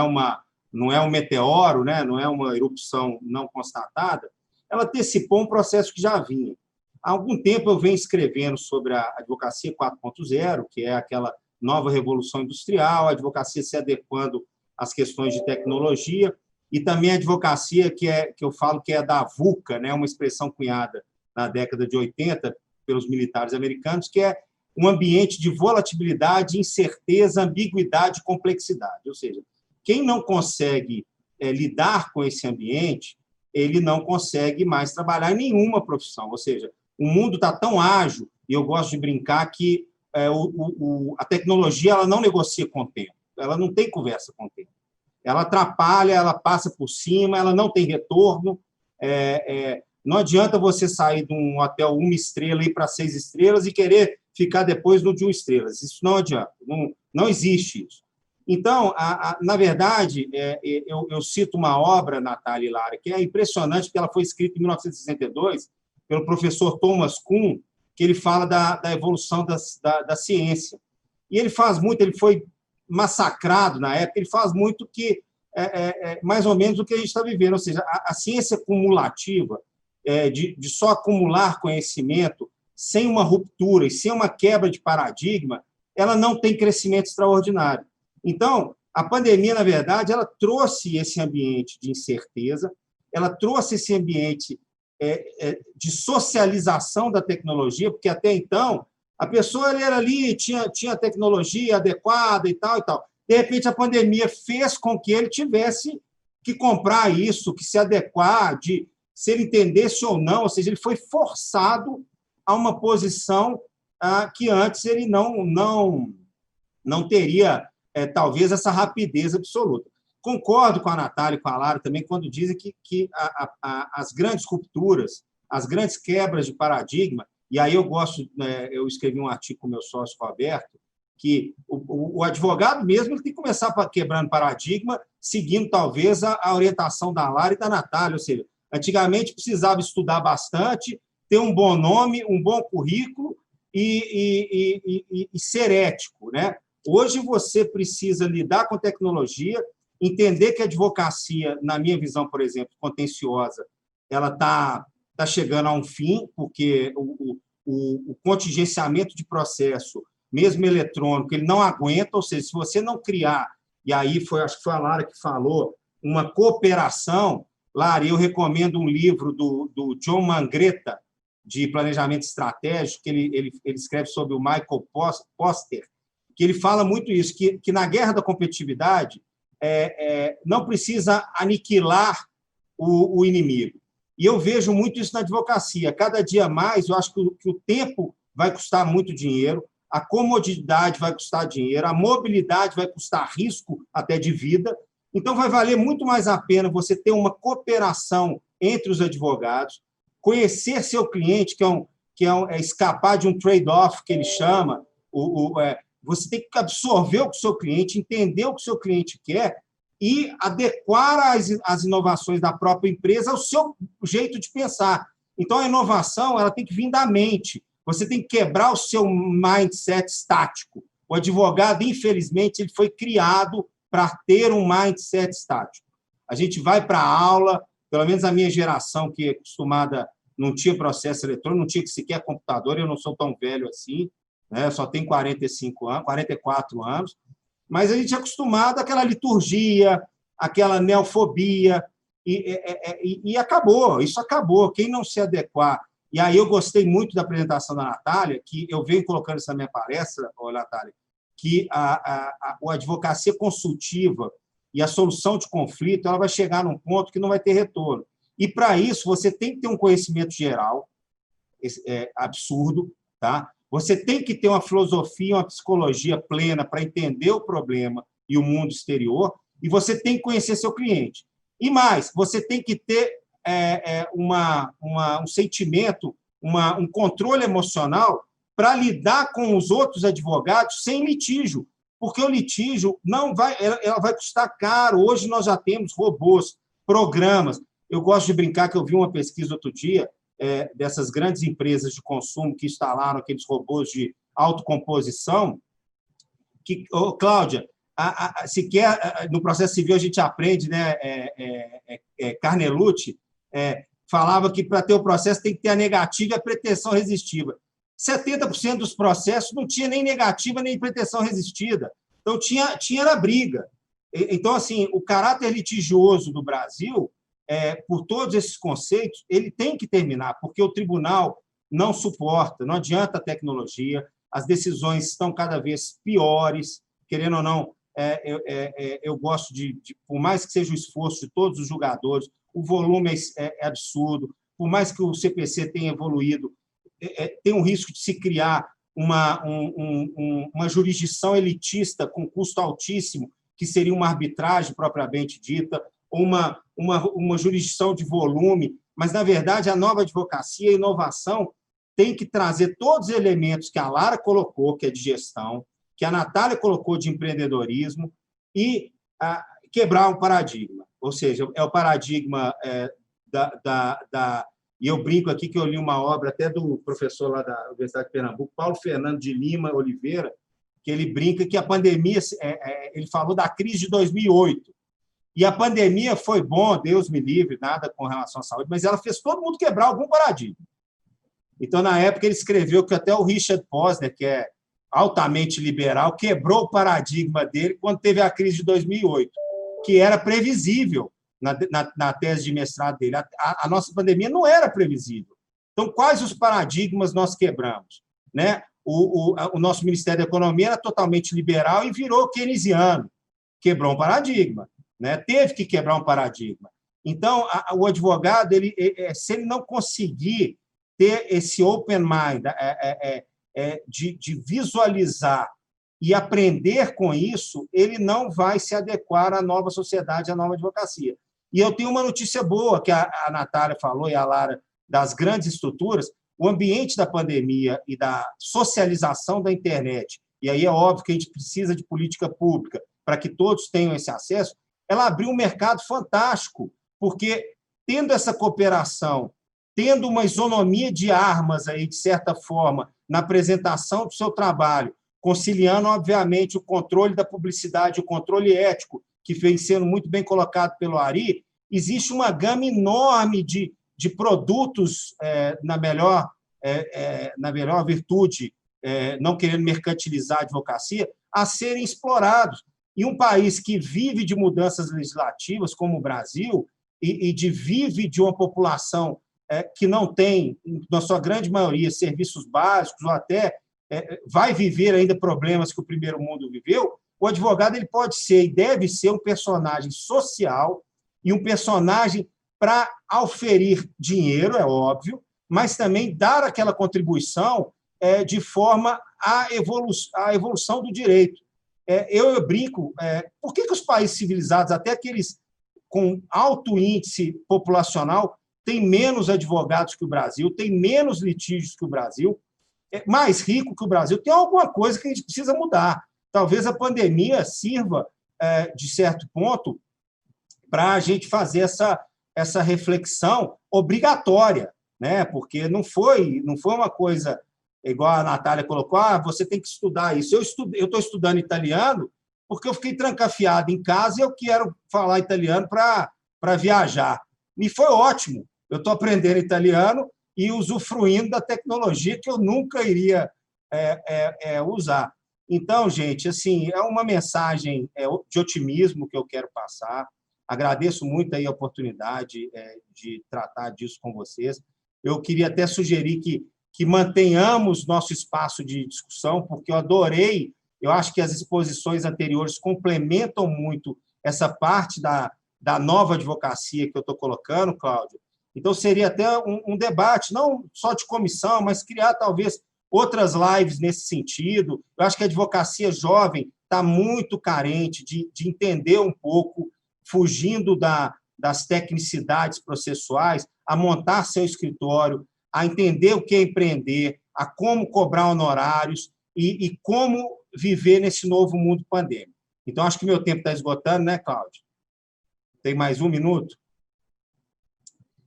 é um meteoro, né? Não é uma erupção não constatada, ela antecipou um processo que já vinha. Há algum tempo eu venho escrevendo sobre a advocacia 4.0, que é aquela nova revolução industrial, a advocacia se adequando às questões de tecnologia, e também a advocacia que eu falo que é da VUCA, né? Uma expressão cunhada na década de 80 pelos militares americanos, que é um ambiente de volatilidade, incerteza, ambiguidade e complexidade. Ou seja, quem não consegue lidar com esse ambiente, ele não consegue mais trabalhar em nenhuma profissão. Ou seja, o mundo está tão ágil, e eu gosto de brincar que a tecnologia ela não negocia com o tempo, ela não tem conversa com o tempo. Ela atrapalha, ela passa por cima, ela não tem retorno. Não adianta você sair de um hotel 1 estrela e ir para 6 estrelas e querer ficar depois no de 1 estrela. Isso não adianta, não existe isso. Então, na verdade, eu cito uma obra, Natália e Lara, que é impressionante, porque ela foi escrita em 1962 pelo professor Thomas Kuhn, que ele fala da evolução da ciência. E ele faz muito, ele foi massacrado na época, ele faz muito que mais ou menos o que a gente está vivendo, ou seja, a ciência cumulativa, de só acumular conhecimento, sem uma ruptura e sem uma quebra de paradigma, ela não tem crescimento extraordinário. Então, a pandemia, na verdade, ela trouxe esse ambiente de incerteza, ela trouxe esse ambiente de socialização da tecnologia, porque até então a pessoa era ali, tinha tecnologia adequada e tal. De repente, a pandemia fez com que ele tivesse que comprar isso, que se adequar, se ele entendesse ou não, ou seja, ele foi forçado a uma posição que antes ele não teria, talvez, essa rapidez absoluta. Concordo com a Natália e com a Lara também quando dizem que as grandes rupturas, as grandes quebras de paradigma, e aí eu escrevi um artigo com o meu sócio Roberto, que o advogado mesmo ele tem que começar quebrando paradigma, seguindo, talvez, a orientação da Lara e da Natália, ou seja, antigamente precisava estudar bastante, ter um bom nome, um bom currículo e ser ético, né? Hoje você precisa lidar com tecnologia, entender que a advocacia, na minha visão, por exemplo, contenciosa, ela está chegando a um fim, porque o contingenciamento de processo, mesmo eletrônico, ele não aguenta, ou seja, se você não criar, e aí acho que foi a Lara que falou, uma cooperação. Lara, eu recomendo um livro do John Mangretta, de planejamento estratégico, que ele escreve sobre o Michael Poster, que ele fala muito isso, que na guerra da competitividade não precisa aniquilar o inimigo. E eu vejo muito isso na advocacia. Cada dia mais, eu acho que o tempo vai custar muito dinheiro, a comodidade vai custar dinheiro, a mobilidade vai custar risco até de vida. Então, vai valer muito mais a pena você ter uma cooperação entre os advogados, conhecer seu cliente, que é escapar de um trade-off, que ele chama. Você tem que absorver o que o seu cliente, entender o que o seu cliente quer e adequar as inovações da própria empresa ao seu jeito de pensar. Então, a inovação ela tem que vir da mente. Você tem que quebrar o seu mindset estático. O advogado, infelizmente, ele foi criado para ter um mindset estático. A gente vai para a aula, pelo menos a minha geração, que é acostumada, não tinha processo eletrônico, não tinha sequer computador, eu não sou tão velho assim, né? Só tenho 45 anos, 44 anos, mas a gente é acostumado àquela liturgia, àquela neofobia, e acabou, isso acabou. Quem não se adequar... E aí eu gostei muito da apresentação da Natália, que eu venho colocando isso na minha palestra, Natália, que a advocacia consultiva e a solução de conflito ela vai chegar num ponto que não vai ter retorno. E, para isso, você tem que ter um conhecimento geral, absurdo, tá? Você tem que ter uma filosofia, uma psicologia plena para entender o problema e o mundo exterior, e você tem que conhecer seu cliente. E mais, você tem que ter um sentimento, um controle emocional para lidar com os outros advogados sem litígio, porque o litígio ela vai custar caro. Hoje nós já temos robôs, programas. Eu gosto de brincar que eu vi uma pesquisa outro dia dessas grandes empresas de consumo que instalaram aqueles robôs de autocomposição, que, Cláudia, sequer no processo civil a gente aprende, né? Carnelucci falava que para ter o processo tem que ter a negativa e a pretensão resistiva. 70% dos processos não tinha nem negativa nem pretensão resistida. Então, tinha na briga. Então, assim, o caráter litigioso do Brasil, por todos esses conceitos, ele tem que terminar, porque o tribunal não suporta, não adianta a tecnologia, as decisões estão cada vez piores, querendo ou não, eu gosto por mais que seja o esforço de todos os julgadores, o volume é absurdo, por mais que o CPC tenha evoluído, tem um risco de se criar uma jurisdição elitista com custo altíssimo, que seria uma arbitragem propriamente dita, ou uma jurisdição de volume, mas, na verdade, a nova advocacia, a inovação, tem que trazer todos os elementos que a Lara colocou, que é de gestão, que a Natália colocou de empreendedorismo, e quebrar um paradigma. Ou seja, é o paradigma e eu brinco aqui que eu li uma obra até do professor lá da Universidade de Pernambuco, Paulo Fernando de Lima Oliveira, que ele brinca que a pandemia, ele falou da crise de 2008, e a pandemia foi bom, Deus me livre, nada com relação à saúde, mas ela fez todo mundo quebrar algum paradigma. Então, na época, ele escreveu que até o Richard Posner, que é altamente liberal, quebrou o paradigma dele quando teve a crise de 2008, que era previsível na tese de mestrado dele. A nossa pandemia não era previsível. Então, quais os paradigmas nós quebramos? Né? O nosso Ministério da Economia era totalmente liberal e virou keynesiano. Quebrou um paradigma. Né? Teve que quebrar um paradigma. Então, o advogado, se ele não conseguir ter esse open mind, de visualizar e aprender com isso, ele não vai se adequar à nova sociedade, à nova advocacia. E eu tenho uma notícia boa, que a Natália falou e a Lara, das grandes estruturas, o ambiente da pandemia e da socialização da internet, e aí é óbvio que a gente precisa de política pública para que todos tenham esse acesso, ela abriu um mercado fantástico, porque tendo essa cooperação, tendo uma isonomia de armas, aí, de certa forma, na apresentação do seu trabalho, conciliando, obviamente, o controle da publicidade, o controle ético, que vem sendo muito bem colocado pelo Ari, existe uma gama enorme de produtos na melhor virtude, não querendo mercantilizar a advocacia, a serem explorados. E um país que vive de mudanças legislativas, como o Brasil, e vive de uma população que não tem, na sua grande maioria, serviços básicos, ou até vai viver ainda problemas que o primeiro mundo viveu, o advogado ele pode ser e deve ser um personagem social e um personagem para auferir dinheiro, é óbvio, mas também dar aquela contribuição de forma à evolução do direito. Eu brinco, por que os países civilizados, até aqueles com alto índice populacional, têm menos advogados que o Brasil, têm menos litígios que o Brasil, é mais rico que o Brasil? Tem alguma coisa que a gente precisa mudar. Talvez a pandemia sirva, de certo ponto, para a gente fazer essa reflexão obrigatória, né? Porque não foi uma coisa igual a Natália colocou, você tem que estudar isso. Eu estou estudando italiano porque eu fiquei trancafiado em casa e eu quero falar italiano para viajar. E foi ótimo. Eu estou aprendendo italiano e usufruindo da tecnologia que eu nunca iria usar. Então, gente, assim, é uma mensagem de otimismo que eu quero passar. Agradeço muito aí a oportunidade de tratar disso com vocês. Eu queria até sugerir que mantenhamos nosso espaço de discussão, porque eu adorei, eu acho que as exposições anteriores complementam muito essa parte da nova advocacia que eu estou colocando, Cláudio. Então, seria até um debate, não só de comissão, mas criar, talvez, outras lives nesse sentido. Eu acho que a advocacia jovem está muito carente de entender um pouco, fugindo das tecnicidades processuais, a montar seu escritório, a entender o que é empreender, a como cobrar honorários e como viver nesse novo mundo pandêmico. Então, acho que meu tempo está esgotando, né, Cláudio? Tem mais 1 minuto?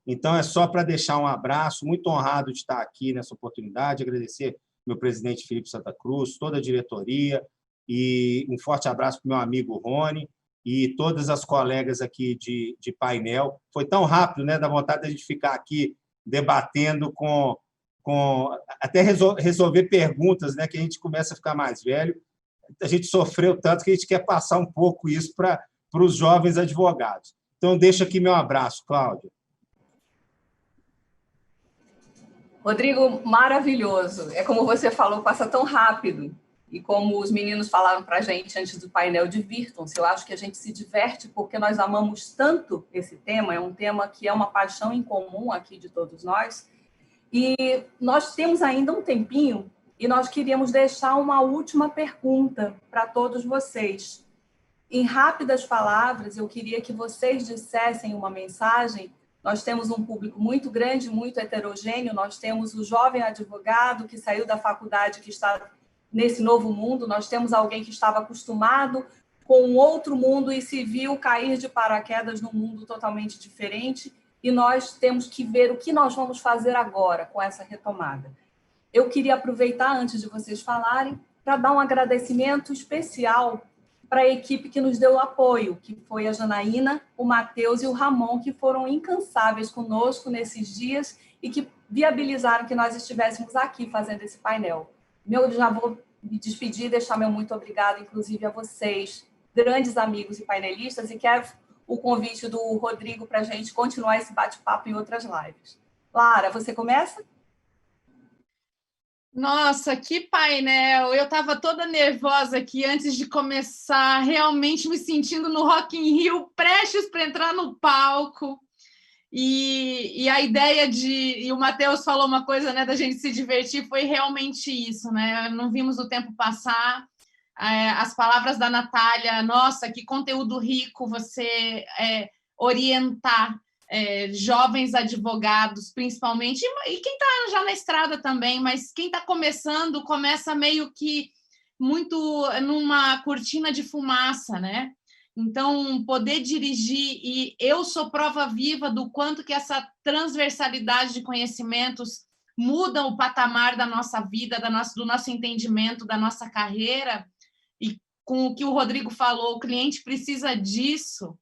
Então, é só para deixar um abraço, muito honrado de estar aqui nessa oportunidade, agradecer meu presidente Felipe Santa Cruz, toda a diretoria, e um forte abraço para o meu amigo Rony e todas as colegas aqui de painel. Foi tão rápido, né? Dá vontade de a gente ficar aqui debatendo até resolver perguntas, né? Que a gente começa a ficar mais velho. A gente sofreu tanto que a gente quer passar um pouco isso para os jovens advogados. Então, deixo aqui meu abraço, Cláudia. Rodrigo, maravilhoso. É como você falou, passa tão rápido. E como os meninos falaram para a gente antes do painel, divirtam-se. Eu acho que a gente se diverte porque nós amamos tanto esse tema. É um tema que é uma paixão em comum aqui de todos nós. E nós temos ainda um tempinho e nós queríamos deixar uma última pergunta para todos vocês. Em rápidas palavras, eu queria que vocês dissessem uma mensagem. Nós temos um público muito grande, muito heterogêneo. Nós temos o jovem advogado que saiu da faculdade, que está nesse novo mundo. Nós temos alguém que estava acostumado com um outro mundo e se viu cair de paraquedas num mundo totalmente diferente. E nós temos que ver o que nós vamos fazer agora com essa retomada. Eu queria aproveitar, antes de vocês falarem, para dar um agradecimento especial para a equipe que nos deu apoio, que foi a Janaína, o Matheus e o Ramon, que foram incansáveis conosco nesses dias e que viabilizaram que nós estivéssemos aqui fazendo esse painel. Eu já vou me despedir e deixar meu muito obrigado, inclusive, a vocês, grandes amigos e painelistas, e quero o convite do Rodrigo para a gente continuar esse bate-papo em outras lives. Lara, você começa? Nossa, que painel! Eu estava toda nervosa aqui antes de começar, realmente me sentindo no Rock in Rio, prestes para entrar no palco. E a ideia e o Matheus falou uma coisa, né, da gente se divertir, foi realmente isso, né? Não vimos o tempo passar. As palavras da Natália, nossa, que conteúdo rico você orientar jovens advogados, principalmente, e quem está já na estrada também, mas quem está começando, começa meio que muito numa cortina de fumaça, né? Então, poder dirigir, e eu sou prova viva do quanto que essa transversalidade de conhecimentos muda o patamar da nossa vida, do nosso entendimento, da nossa carreira, e com o que o Rodrigo falou, o cliente precisa disso.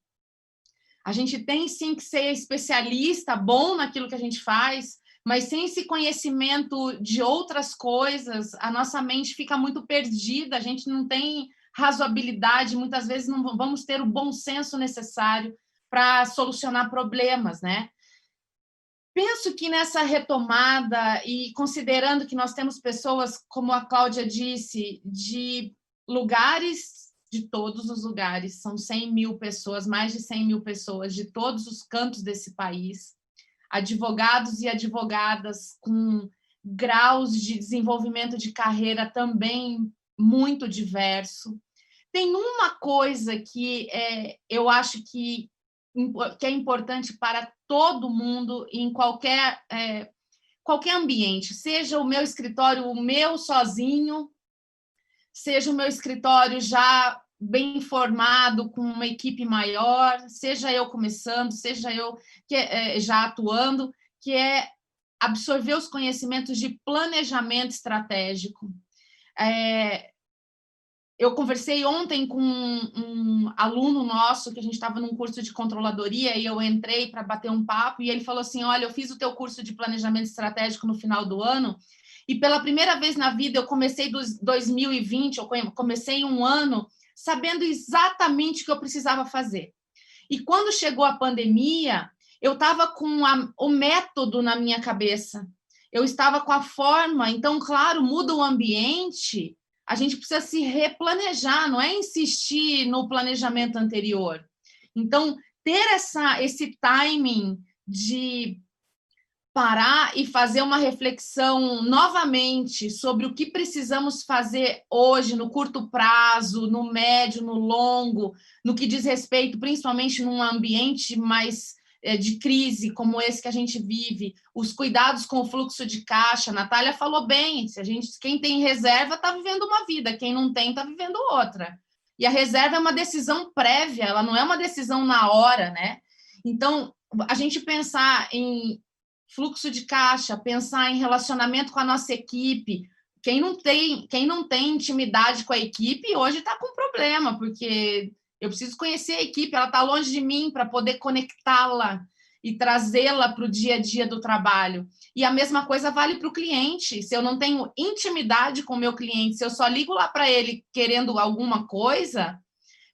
A gente tem, sim, que ser especialista, bom naquilo que a gente faz, mas sem esse conhecimento de outras coisas, a nossa mente fica muito perdida, a gente não tem razoabilidade, muitas vezes não vamos ter o bom senso necessário para solucionar problemas, né? Penso que nessa retomada, e considerando que nós temos pessoas, como a Cláudia disse, de lugares, de todos os lugares, são 100 mil pessoas, mais de 100 mil pessoas de todos os cantos desse país, advogados e advogadas com graus de desenvolvimento de carreira também muito diverso. Tem uma coisa que eu acho que é importante para todo mundo em qualquer ambiente, seja o meu escritório, o meu sozinho, seja o meu escritório já bem informado, com uma equipe maior, seja eu começando, seja eu já atuando, que é absorver os conhecimentos de planejamento estratégico. Eu conversei ontem com um aluno nosso, que a gente estava num curso de controladoria, e eu entrei para bater um papo, e ele falou assim, olha, eu fiz o teu curso de planejamento estratégico no final do ano, e pela primeira vez na vida eu comecei 2020, eu comecei um ano sabendo exatamente o que eu precisava fazer. E quando chegou a pandemia, eu estava com o método na minha cabeça, eu estava com a forma, então, claro, muda o ambiente, a gente precisa se replanejar, não é insistir no planejamento anterior. Então, ter esse timing de parar e fazer uma reflexão novamente sobre o que precisamos fazer hoje, no curto prazo, no médio, no longo, no que diz respeito, principalmente num ambiente mais de crise como esse que a gente vive, os cuidados com o fluxo de caixa. A Natália falou bem, quem tem reserva está vivendo uma vida, quem não tem está vivendo outra. E a reserva é uma decisão prévia, ela não é uma decisão na hora, né? Então, a gente pensar em fluxo de caixa, pensar em relacionamento com a nossa equipe. Quem não tem intimidade com a equipe, hoje está com problema, porque eu preciso conhecer a equipe, ela está longe de mim para poder conectá-la e trazê-la para o dia a dia do trabalho. E a mesma coisa vale para o cliente. Se eu não tenho intimidade com o meu cliente, se eu só ligo lá para ele querendo alguma coisa,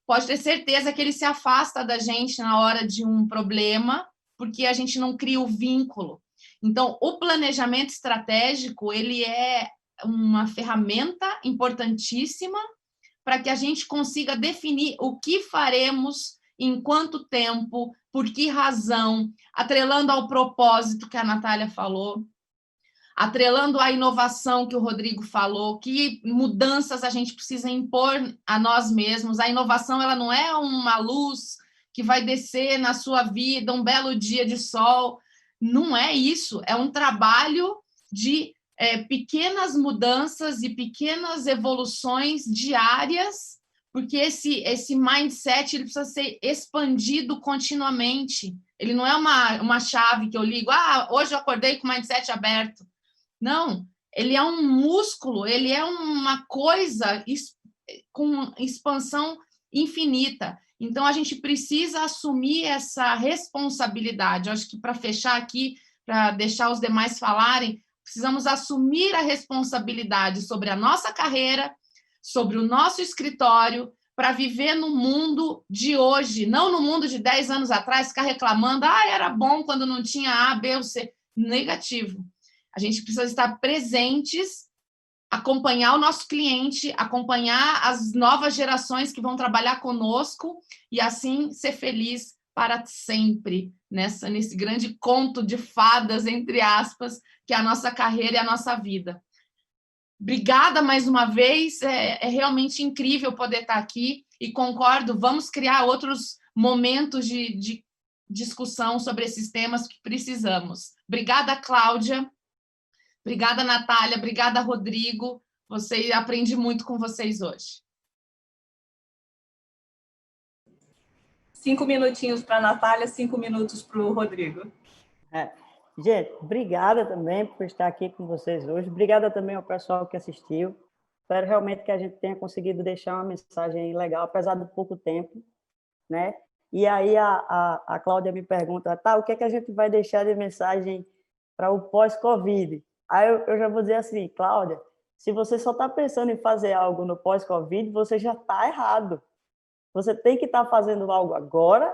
pode ter certeza que ele se afasta da gente na hora de um problema, porque a gente não cria o vínculo. Então, o planejamento estratégico, ele é uma ferramenta importantíssima para que a gente consiga definir o que faremos, em quanto tempo, por que razão, atrelando ao propósito que a Natália falou, atrelando à inovação que o Rodrigo falou, que mudanças a gente precisa impor a nós mesmos. A inovação, ela não é uma luz que vai descer na sua vida, um belo dia de sol. Não é isso, é um trabalho de pequenas mudanças e pequenas evoluções diárias, porque esse mindset ele precisa ser expandido continuamente. Ele não é uma chave que eu ligo, hoje eu acordei com o mindset aberto. Não, ele é um músculo, ele é uma coisa com expansão infinita. Então, a gente precisa assumir essa responsabilidade. Eu acho que, para fechar aqui, para deixar os demais falarem, precisamos assumir a responsabilidade sobre a nossa carreira, sobre o nosso escritório, para viver no mundo de hoje, não no mundo de 10 anos atrás, ficar reclamando, era bom quando não tinha A, B ou C. Negativo. A gente precisa estar presentes, acompanhar o nosso cliente, acompanhar as novas gerações que vão trabalhar conosco e assim ser feliz para sempre nesse grande conto de fadas, entre aspas, que é a nossa carreira e a nossa vida. Obrigada mais uma vez, é realmente incrível poder estar aqui e concordo, vamos criar outros momentos de discussão sobre esses temas que precisamos. Obrigada, Cláudia. Obrigada, Natália. Obrigada, Rodrigo. Aprendi muito com vocês hoje. 5 minutinhos para a Natália, 5 minutos para o Rodrigo. Gente, obrigada também por estar aqui com vocês hoje. Obrigada também ao pessoal que assistiu. Espero realmente que a gente tenha conseguido deixar uma mensagem legal, apesar do pouco tempo, né? E aí a Cláudia me pergunta, o que é que a gente vai deixar de mensagem para o pós-Covid? Aí eu já vou dizer assim, Cláudia, se você só está pensando em fazer algo no pós-Covid, você já está errado. Você tem que estar fazendo algo agora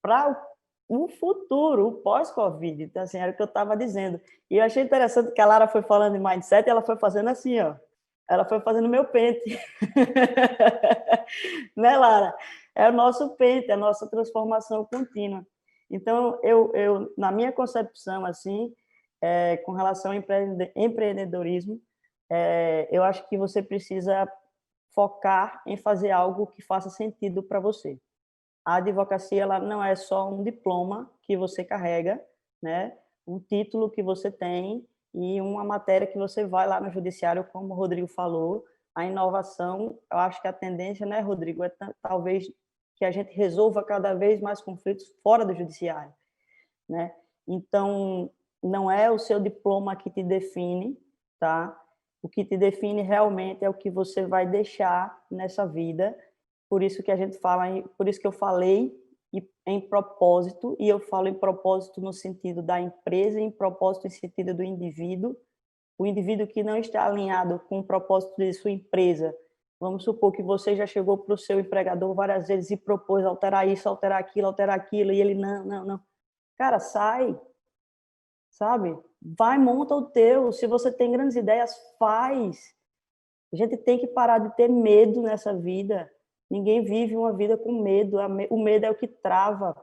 para o futuro, o pós-Covid. Então, assim, era o que eu estava dizendo. E eu achei interessante que a Lara foi falando de mindset e ela foi fazendo assim, ó. Ela foi fazendo meu pente. Né, Lara? É o nosso pente, é a nossa transformação contínua. Então, eu na minha concepção, assim, com relação ao empreendedorismo, eu acho que você precisa focar em fazer algo que faça sentido para você. A advocacia ela não é só um diploma que você carrega, né? Um título que você tem e uma matéria que você vai lá no judiciário, como o Rodrigo falou, a inovação, eu acho que a tendência, né, Rodrigo, é talvez que a gente resolva cada vez mais conflitos fora do judiciário, né? Então, não é o seu diploma que te define, tá? O que te define realmente é o que você vai deixar nessa vida. Por isso que a gente fala, por isso que eu falei em propósito, e eu falo em propósito no sentido da empresa, em propósito em sentido do indivíduo. O indivíduo que não está alinhado com o propósito de sua empresa. Vamos supor que você já chegou para o seu empregador várias vezes e propôs alterar isso, alterar aquilo, e ele não. Cara, sai, sabe? Vai, monta o teu. Se você tem grandes ideias, faz. A gente tem que parar de ter medo nessa vida. Ninguém vive uma vida com medo. O medo é o que trava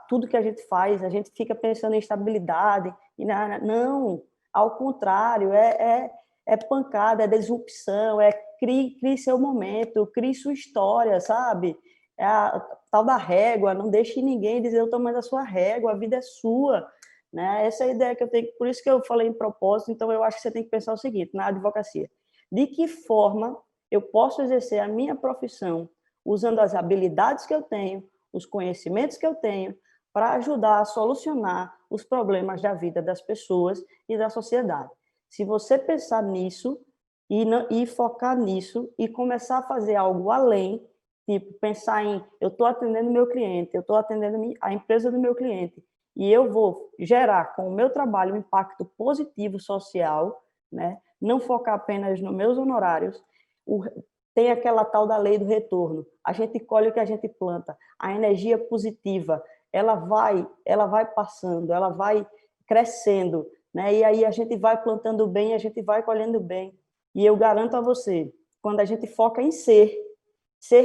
tudo que a gente faz. A gente fica pensando em estabilidade. Não, ao contrário, é pancada, é disrupção, crie seu momento, crie sua história, sabe? É a tal da régua, não deixe ninguém dizer o tamanho da sua régua, a vida é sua, né? Essa é a ideia que eu tenho, por isso que eu falei em propósito. Então eu acho que você tem que pensar o seguinte, na advocacia: de que forma eu posso exercer a minha profissão usando as habilidades que eu tenho, os conhecimentos que eu tenho, para ajudar a solucionar os problemas da vida das pessoas e da sociedade. Se você pensar nisso e focar nisso e começar a fazer algo além, tipo, pensar em, eu estou atendendo meu cliente, eu estou atendendo a empresa do meu cliente, e eu vou gerar com o meu trabalho um impacto positivo social, né? Não focar apenas nos meus honorários. Tem aquela tal da lei do retorno. A gente colhe o que a gente planta. A energia positiva, ela vai passando, ela vai crescendo, né? E aí a gente vai plantando bem, a gente vai colhendo bem. E eu garanto a você, quando a gente foca em ser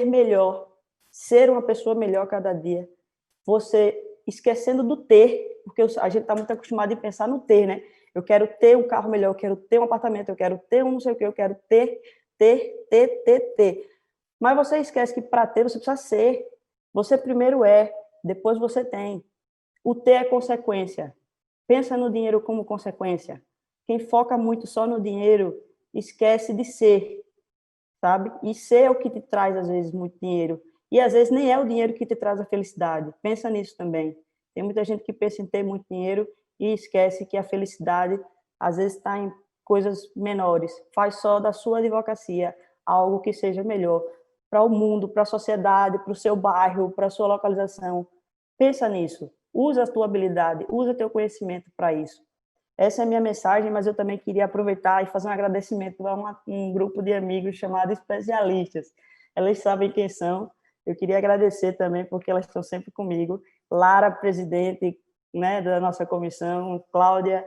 melhor, ser uma pessoa melhor cada dia, você esquecendo do ter, porque a gente está muito acostumado em pensar no ter, né? Eu quero ter um carro melhor, eu quero ter um apartamento, eu quero ter um não sei o que, eu quero ter. Mas você esquece que para ter você precisa ser. Você primeiro depois você tem. O ter é consequência. Pensa no dinheiro como consequência. Quem foca muito só no dinheiro esquece de ser, sabe? E ser é o que te traz, às vezes, muito dinheiro. E, às vezes, nem é o dinheiro que te traz a felicidade. Pensa nisso também. Tem muita gente que pensa em ter muito dinheiro e esquece que a felicidade, às vezes, está em coisas menores. Faz só da sua advocacia algo que seja melhor para o mundo, para a sociedade, para o seu bairro, para a sua localização. Pensa nisso. Usa a tua habilidade, usa o teu conhecimento para isso. Essa é a minha mensagem, mas eu também queria aproveitar e fazer um agradecimento a um grupo de amigos chamado Especialistas. Elas sabem quem são. Eu queria agradecer também, porque elas estão sempre comigo. Lara, presidente, né, da nossa comissão, Cláudia,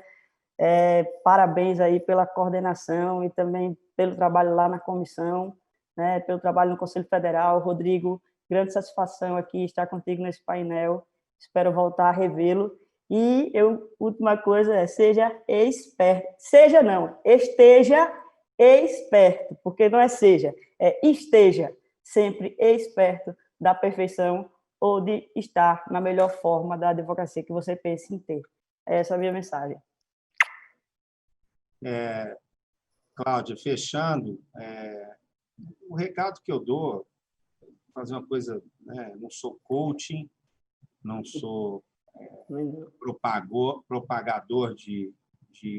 parabéns aí pela coordenação e também pelo trabalho lá na comissão, né, pelo trabalho no Conselho Federal. Rodrigo, grande satisfação aqui estar contigo nesse painel. Espero voltar a revê-lo. E última coisa seja esperto. Seja não, esteja esperto, porque não é seja, esteja sempre esperto da perfeição ou de estar na melhor forma da advocacia que você pense em ter. Essa é a minha mensagem. Cláudia, fechando, o recado que eu dou, fazer uma coisa, né, não sou coaching, não sou propagador de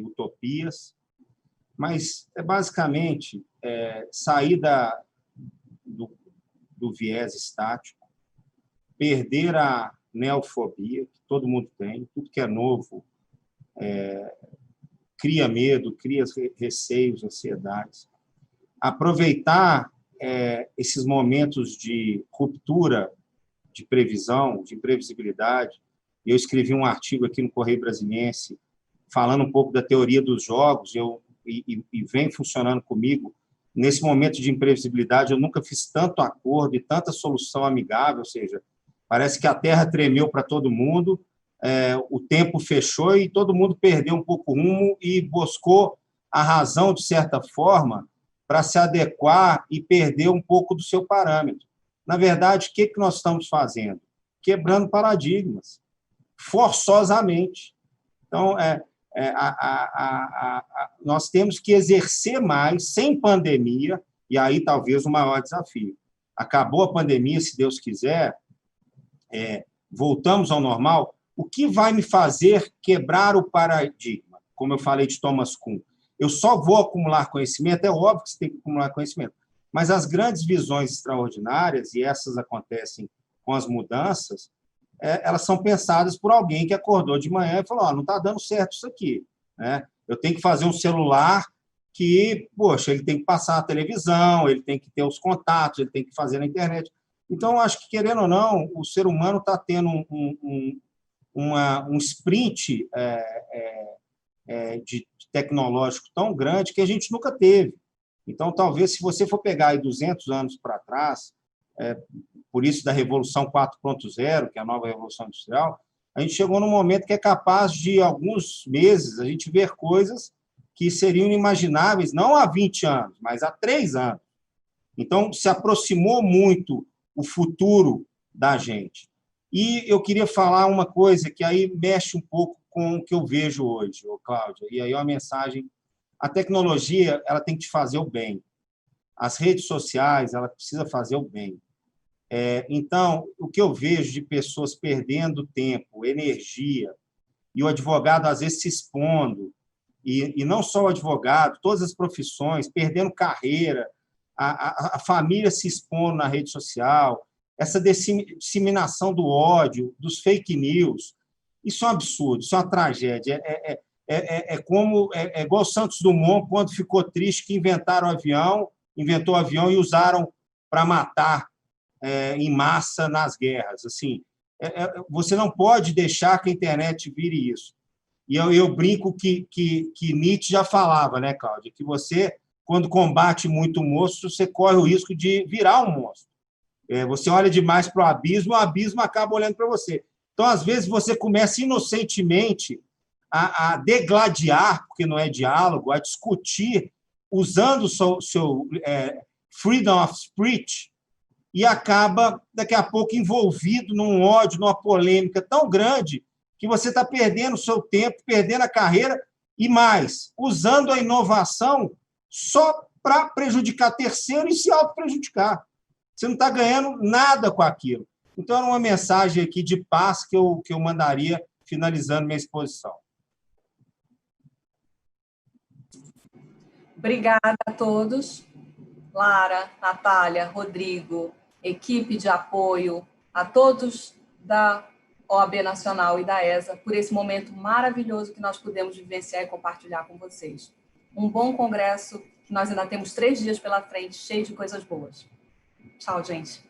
utopias, mas basicamente sair do viés estático, perder a neofobia, que todo mundo tem, tudo que é novo cria medo, cria receios, ansiedades. Aproveitar esses momentos de ruptura de previsão, de imprevisibilidade. Eu escrevi um artigo aqui no Correio Brasiliense falando um pouco da teoria dos jogos e vem funcionando comigo. Nesse momento de imprevisibilidade, eu nunca fiz tanto acordo e tanta solução amigável, ou seja, parece que a terra tremeu para todo mundo, o tempo fechou e todo mundo perdeu um pouco o rumo e buscou a razão, de certa forma, para se adequar e perder um pouco do seu parâmetro. Na verdade, o que nós estamos fazendo? Quebrando paradigmas, forçosamente. Então, nós temos que exercer mais, sem pandemia, e aí talvez o maior desafio. Acabou a pandemia, se Deus quiser, voltamos ao normal. O que vai me fazer quebrar o paradigma? Como eu falei de Thomas Kuhn, eu só vou acumular conhecimento, é óbvio que você tem que acumular conhecimento, mas as grandes visões extraordinárias, e essas acontecem com as mudanças, elas são pensadas por alguém que acordou de manhã e falou, não está dando certo isso aqui, né? Eu tenho que fazer um celular que, poxa, ele tem que passar a televisão, ele tem que ter os contatos, ele tem que fazer na internet. Então, acho que, querendo ou não, o ser humano está tendo um sprint de tecnológico tão grande que a gente nunca teve. Então, talvez, se você for pegar aí 200 anos para trás, por isso da Revolução 4.0, que é a nova Revolução Industrial, a gente chegou num momento que é capaz de, alguns meses, a gente ver coisas que seriam inimagináveis, não há 20 anos, mas há 3 anos. Então, se aproximou muito o futuro da gente. E eu queria falar uma coisa que aí mexe um pouco com o que eu vejo hoje, Cláudia, e aí é uma mensagem. A tecnologia, ela tem que te fazer o bem. As redes sociais, ela precisa fazer o bem. Então, o que eu vejo de pessoas perdendo tempo, energia, e o advogado, às vezes, se expondo, e não só o advogado, todas as profissões, perdendo carreira, a família se expondo na rede social, essa disseminação do ódio, dos fake news, isso é um absurdo, isso é uma tragédia. É igual o Santos Dumont, quando ficou triste que inventou o avião e usaram para matar em massa nas guerras. Assim, você não pode deixar que a internet vire isso. E eu brinco que Nietzsche já falava, né, Cláudia, que você, quando combate muito o monstro, você corre o risco de virar um monstro. Você olha demais para o abismo acaba olhando para você. Então, às vezes, você começa inocentemente a degladiar, porque não é diálogo, a discutir, usando o seu freedom of speech, e acaba, daqui a pouco, envolvido num ódio, numa polêmica tão grande que você está perdendo o seu tempo, perdendo a carreira e mais, usando a inovação só para prejudicar terceiro e se auto-prejudicar. Você não está ganhando nada com aquilo. Então, era uma mensagem aqui de paz que eu mandaria finalizando minha exposição. Obrigada a todos. Lara, Natália, Rodrigo, equipe de apoio, a todos da OAB Nacional e da ESA, por esse momento maravilhoso que nós pudemos vivenciar e compartilhar com vocês. Um bom congresso, que nós ainda temos 3 dias pela frente, cheio de coisas boas. Tchau, gente.